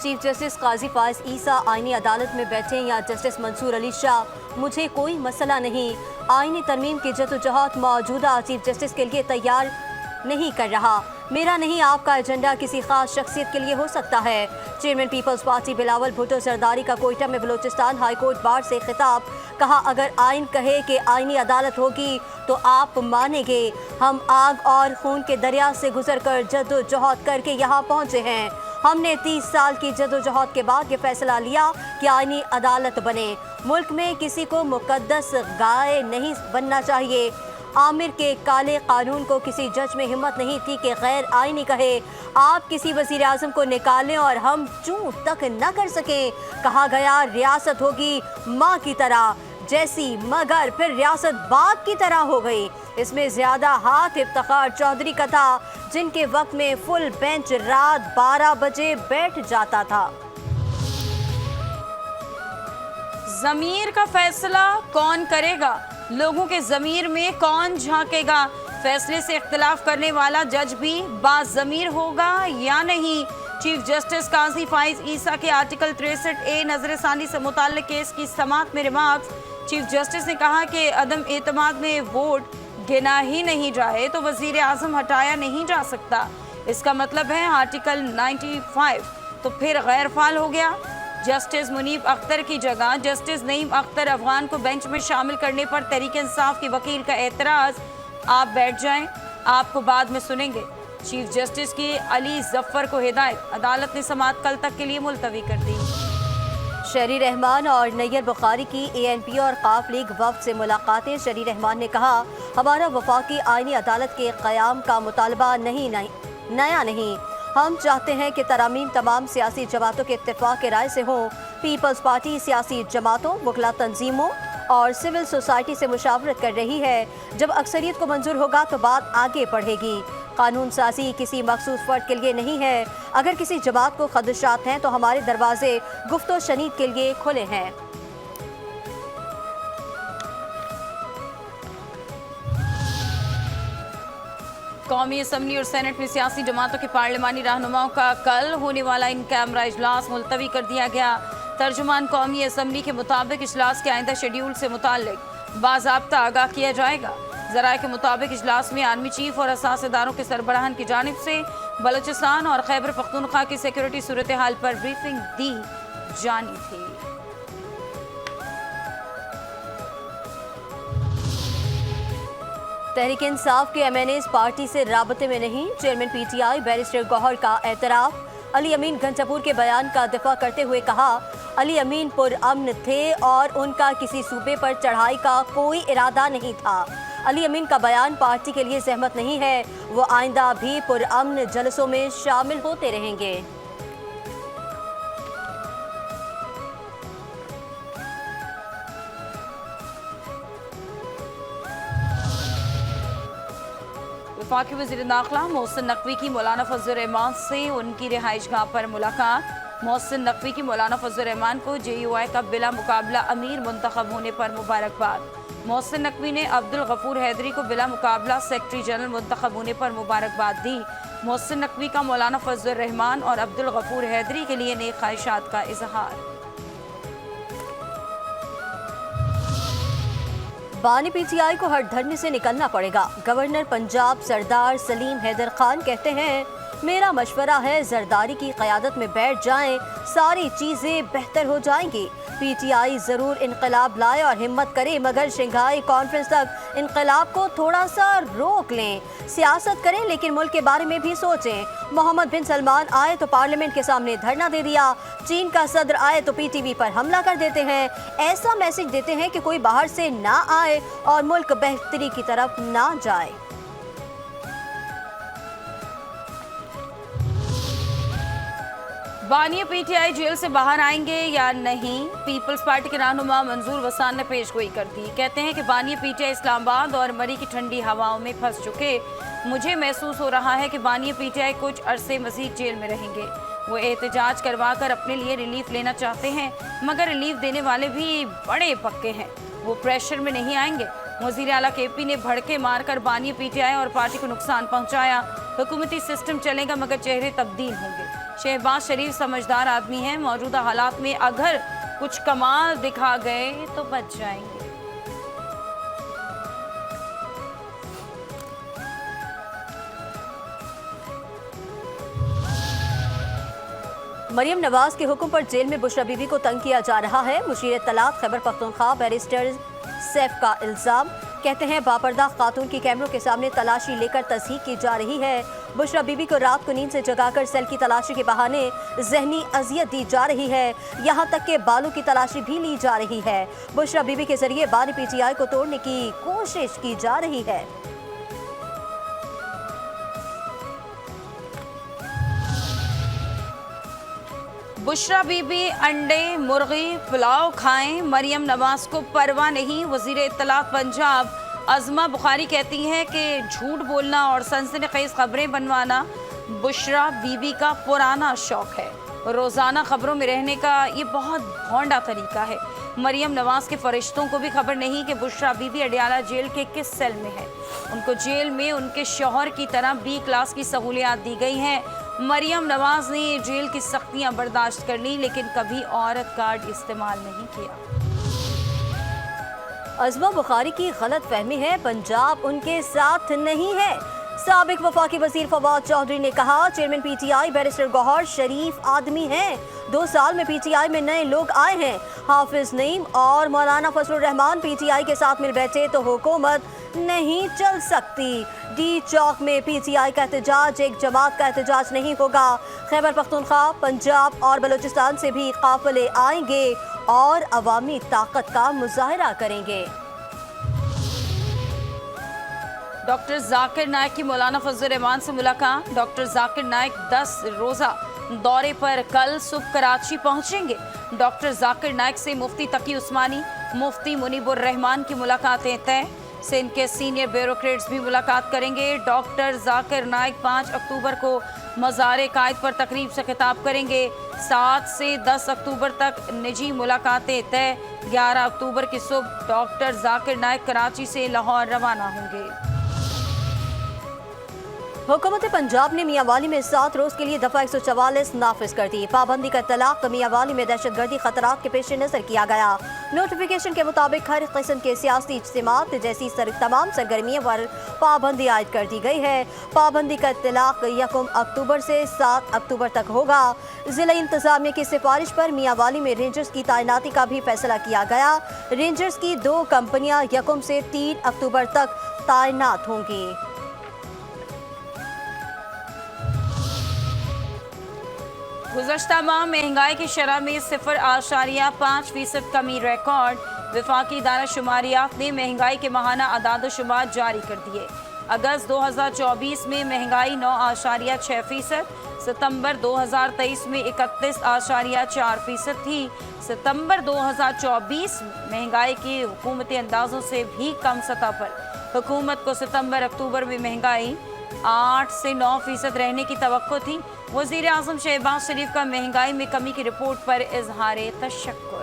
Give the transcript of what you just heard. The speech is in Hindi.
चीफ जस्टिस काजी फाइज ईसा आईनी अदालत में बैठे या जस्टिस मंसूर अली शाह, मुझे कोई मसला नहीं। आईनी तरमीम की जद्दोजहद मौजूदा चीफ जस्टिस के लिए तैयार नहीं कर रहा। मेरा नहीं, आपका एजेंडा किसी खास शख्सियत के लिए हो सकता है। चेयरमैन पीपल्स पार्टी बिलावल भुट्टो जरदारी का कोयटा में बलूचिस्तान हाई कोर्ट बार से खिताब। कहा, अगर आइन कहे कि आईनी अदालत होगी तो आप मानेंगे। हम आग और खून के दरिया से गुजरकर जद्दोजहद करके यहाँ पहुँचे हैं। हमने 30 साल की जद्दोजहद के बाद ये फैसला लिया कि आईनी अदालत बने। मुल्क में किसी को मुकद्दस गाय नहीं बनना चाहिए। आमिर के काले कानून को किसी जज में हिम्मत नहीं थी कि गैर आईनी कहे। आप किसी वज़ीर आज़म को निकालें और हम चूं तक न कर सकें। कहा गया रियासत होगी माँ की तरह जैसी, मगर फिर रियासत बाप की तरह हो गई। इसमें ज़्यादा हाथ इफ्तिखार चौधरी का था, जिनके वक्त में फुल बेंच रात 12 बजे बैठ जाता था। ज़मीर का फैसला कौन करेगा? लोगों के ज़मीर में कौन झांकेगा? फैसले से इख्तिलाफ करने वाला जज भी बाज़मीर होगा या नहीं? चीफ जस्टिस काजी फाइज ईसा के आर्टिकल 63A नजरसानी से मुताल्लिक केस की समाअत में रिमार्क्स। चीफ जस्टिस ने कहा कि अदम एतमाद में वोट गिना ही नहीं जाए तो वजीर आजम हटाया नहीं जा सकता। इसका मतलब है आर्टिकल 95 तो फिर गैर फाल हो गया। जस्टिस मुनीब अख्तर की जगह जस्टिस नईम अख्तर अफगान को बेंच में शामिल करने पर तहरीक इंसाफ के वकील का एतराज़। आप बैठ जाएं, आपको बाद में सुनेंगे। चीफ जस्टिस की अली जफ़र को हिदायत। अदालत ने समाअत कल तक के लिए मुलतवी कर दी। शहरी रहमान और नैयर बुखारी की ANP और काफ लीग वफ्द से मुलाकातें। शहरी रहमान ने कहा, हमारा वफाकी आईनी अदालत के क़याम का मुतालबा नया नहीं। हम चाहते हैं कि तरामीम तमाम सियासी जमातों के इत्तेफाक के राय से हों। पीपल्स पार्टी सियासी जमातों, वकला तंजीमों और सिविल सोसाइटी से मुशावरत कर रही है। जब अक्सरियत को मंजूर होगा तो बात आगे बढ़ेगी। कानून साजी किसी मखसूस फर्द के लिए नहीं है। अगर किसी जमात को खदशात हैं तो हमारे दरवाजे गुफ्तो शनीद के लिए खुले हैं। कौमी असम्बली और सेनेट में सियासी जमातों के पार्लिमानी रहनुमाओं का कल होने वाला इन कैमरा इजलास मुलतवी कर दिया गया। तर्जुमान कौमी असम्बली के मुताबिक इजलास के आइंदा शेड्यूल से मुताल्लिक बाज़ाब्ता आगाह किया जाएगा। ज़राए के मुताबिक इजलास में आर्मी चीफ और असास इदारों के सरबराहान की जानिब से बलूचिस्तान और खैबर पख्तूनख्वा की सिक्योरिटी सूरत हाल पर ब्रीफिंग दी जानी थी। तहरीक इंसाफ के MNAs पार्टी से राबते में नहीं। चेयरमैन PTI बैरिस्टर गौहर का एतराफ़। अली अमीन घंटापुर के बयान का दिफा करते हुए कहा, अली अमीन पुरअमन थे और उनका किसी सूबे पर चढ़ाई का कोई इरादा नहीं था। अली अमीन का बयान पार्टी के लिए जहमत नहीं है। वो आइंदा भी पुरअमन जलसों में शामिल होते रहेंगे। वफाकी वज़ीर दाखिला मोहसिन नकवी की मौलाना फजल रहमान से उनकी रिहाइशगाह पर मुलाकात। मोहसिन नकवी की मौलाना फजल रहमान को JUI का बिला मुकाबला अमीर मुंतखब होने पर मुबारकबाद। मोहसिन नकवी ने अब्दुल गफूर हैदरी को बिला मुकाबला सेक्रेटरी जनरल मुंतखब होने पर मुबारकबाद दी। मोहसिन नकवी का मौलाना फजल रहमान और अब्दुल गफूर हैदरी के लिए नेक ख्वाहिशात का इजहार। बानी PTI को हर धरने से निकलना पड़ेगा। गवर्नर पंजाब सरदार सलीम हैदर खान कहते हैं, मेरा मशवरा है जरदारी की क़यादत में बैठ जाएं, सारी चीज़ें बेहतर हो जाएंगी। PTI ज़रूर इनकलाब लाए और हिम्मत करे, मगर शंघाई कॉन्फ्रेंस तक इनकलाब को थोड़ा सा रोक लें। सियासत करें लेकिन मुल्क के बारे में भी सोचें। मोहम्मद बिन सलमान आए तो पार्लियामेंट के सामने धरना दे दिया। चीन का सदर आए तो PTV पर हमला कर देते हैं। ऐसा मैसेज देते हैं कि कोई बाहर से ना आए और मुल्क बेहतरी की तरफ ना जाए। बानिया PTI जेल से बाहर आएंगे या नहीं? पीपल्स पार्टी के रहनुमा मंजूर वसान ने पेशगोई कर दी। कहते हैं कि बानिया PTI इस्लामाबाद और मरी की ठंडी हवाओं में फंस चुके। मुझे महसूस हो रहा है कि बानिया PTI कुछ अरसे मजीद जेल में रहेंगे। वो एहतजाज करवा कर अपने लिए रिलीफ लेना चाहते हैं, मगर रिलीफ देने वाले भी बड़े पक्के हैं, वो प्रेशर में नहीं आएंगे। वज़ीर आला KP ने भड़के मारकर बानिया PTI और पार्टी को नुकसान पहुँचाया। हुकूमती सिस्टम चलेगा मगर चेहरे तब्दील होंगे। शहबाज शरीफ समझदार आदमी हैं, मौजूदा हालात में अगर कुछ कमाल दिखा गए तो बच जाएंगे। मरियम नवाज के हुक्म पर जेल में बुशरा बीबी को तंग किया जा रहा है। मुशीर तलाक खैबर पख्तूनख्वा बैरिस्टर सैफ का इल्जाम। कहते हैं बापर्दा खातून की कैमरों के सामने तलाशी लेकर तस्हीक की जा रही है। बुशरा बीबी को रात को नींद से जगाकर सेल की तलाशी के बहाने जहनी अजियत दी जा रही है। यहाँ तक के बालों की तलाशी भी ली जा रही है। बुशरा बीबी के जरिए बानी PTI को तोड़ने की कोशिश की जा रही है। बुशरा बीबी अंडे मुर्गी पुलाव खाएं, मरियम नवाज को परवाह नहीं। वजीर इत्तलात पंजाब अज़मा बुखारी कहती हैं कि झूठ बोलना और सनसनीखेज खबरें बनवाना बुशरा बीबी का पुराना शौक है। रोज़ाना खबरों में रहने का ये बहुत भौंडा तरीका है। मरियम नवाज के फरिश्तों को भी खबर नहीं कि बुशरा बीबी अडियाला जेल के किस सेल में है। उनको जेल में उनके शौहर की तरह B क्लास की सहूलियात दी गई हैं। मरियम नवाज ने जेल की सख्तियां बर्दाश्त कर ली, लेकिन कभी औरत कार्ड इस्तेमाल नहीं किया। अज़मा बुखारी की गलत फहमी है, पंजाब उनके साथ नहीं है। साबिक वफाकी वजीर फवाद चौधरी ने कहा चेयरमैन PTI बैरिस्टर गौहर शरीफ आदमी हैं। 2 साल में PTI में नए लोग आए हैं। हाफिज नईम और मौलाना फजलुर रहमान PTI के साथ मिल बैठे तो हुकूमत नहीं चल सकती। D चौक में PTI का एहतजाज एक जमात का एहतजाज नहीं होगा। खैबर पख्तूनख्वा, पंजाब और बलूचिस्तान से भी काफिले आएंगे और अवामी ताकत का मुजाहरा करेंगे। डॉक्टर जाकिर नाइक की मौलाना फजलुर रहमान से मुलाकात। डॉक्टर जाकिर नाइक 10 रोज़ा दौरे पर कल सुबह कराची पहुंचेंगे। डॉक्टर जाकिर नाइक से मुफ्ती तकी उस्मानी, मुफ्ती मुनीबुर रहमान की मुलाकातें तय। सिंध के सीनियर ब्यूरोक्रेट्स भी मुलाकात करेंगे। डॉक्टर जाकिर नाइक 5 अक्टूबर को मज़ार कायद पर तकरीब से खिताब करेंगे। 7 से 10 अक्टूबर तक निजी मुलाकातें तय। 11 अक्टूबर की सुबह डॉक्टर जाकिर नाइक कराची से लाहौर रवाना होंगे। हुकूमत पंजाब ने मियांवाली में 7 रोज के लिए दफा 144 नाफिज कर दी। पाबंदी का तलाक मियांवाली में दहशतगर्दी खतरात के पेश नजर किया गया। नोटिफिकेशन के मुताबिक हर किस्म के सियासी इज्तिमात जैसी तमाम सरगर्मियों पर पाबंदी आयद कर दी गई है। पाबंदी का तलाक 1 अक्टूबर से 7 अक्टूबर तक होगा। जिला इंतजामिया की सिफारिश पर मियांवाली में रेंजर्स की तैनाती का भी फैसला किया गया। रेंजर्स की 2 कंपनियां 1 से 3 अक्टूबर तक तैनात होंगी। गुज़श्ता माह महंगाई की शरह में 0.5% कमी रिकॉर्ड। वफाकी इदारा शुमारियात ने महंगाई के माहाना अदाद शुमार जारी कर दिए। अगस्त 2024 में महंगाई 9.6%, सितंबर 2023 में 31.4% थी। सितंबर 2024 महंगाई की हुकूमती अंदाजों से भी कम सतह पर। हुकूमत को सितंबर अक्टूबर में महंगाई 8 से 9% रहने की तवक्को थी। वज़ीर आज़म शहबाज शरीफ का महंगाई में कमी की रिपोर्ट पर इजहार तशक्कुर।